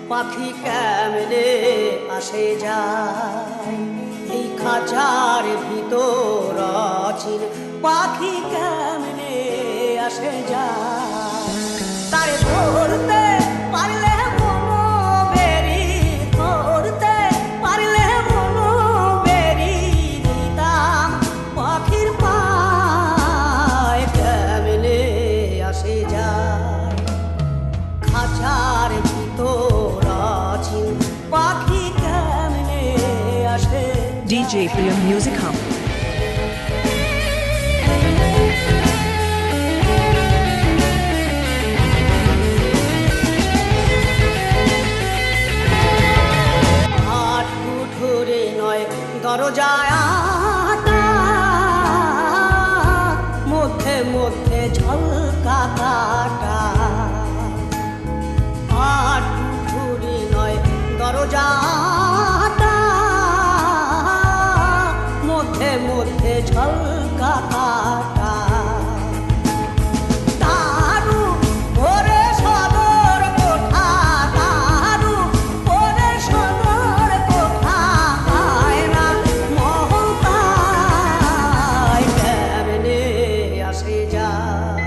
পাখি কেমনে আসে যায় এই খাঁচার ভিতর অচিন পাখি কেমনে আসে যায় তারে ধরতে পারলে মনো বেরি ধরতে পারলে মনো বেরি দিতাম পাখির পায় কেমনে আসে যায় খাঁচার ভিতর আছিন পাখি কেমনে আসে DJ Priyam Music Hub. হাট কুঠুরে নয় দরজায় আটা মধ্যে মধ্যে ঝলকা কাটা হাট কুঠুরে নয় দরজাটা মধ্যে মধ্যে ঝলকা কাটা দারু ভোরে সদর কোঠা দারু ভোরে সদর কোঠা আয়না মহতায় কেমনে আসে যায়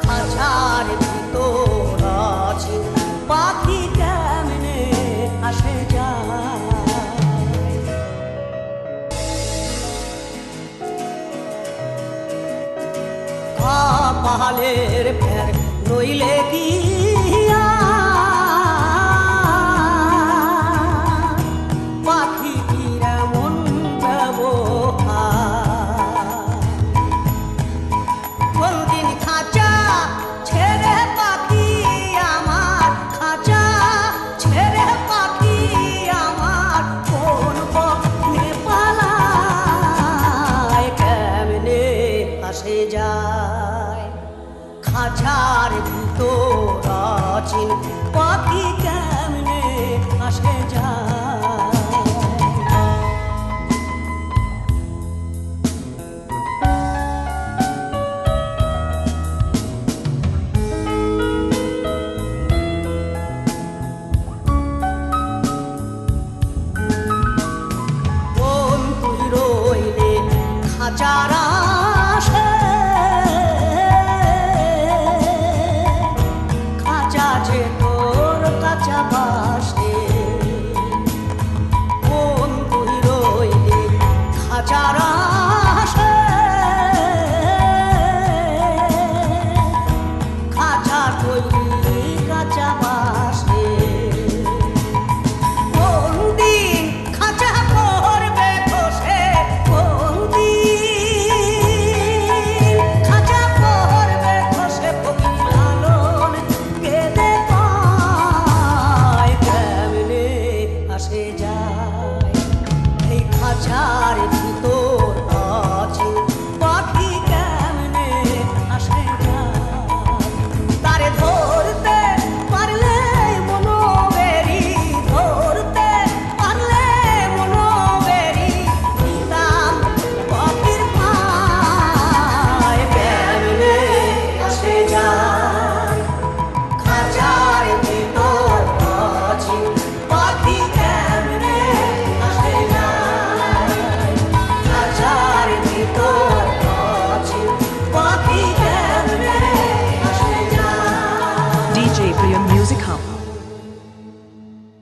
খাঁচার ভিতর আছে পাখি কেমনে আসে যায় পাহালের ফের নইলে কি পাখি কিরা মন কোনদিন খাঁচা ছেড়ে পাখি আমার খাঁচা ছেড়ে পাখি আমার কোন পথে পালায় কেমনে আসে যায় খাঁচার ভিতর আছিন পাখি কেমনে আসে যায় কোন তুই রইলে খাঁচার আশে খাঁচা যে তোর কাঁচা বাসে কোন তুই রইলে খাঁচার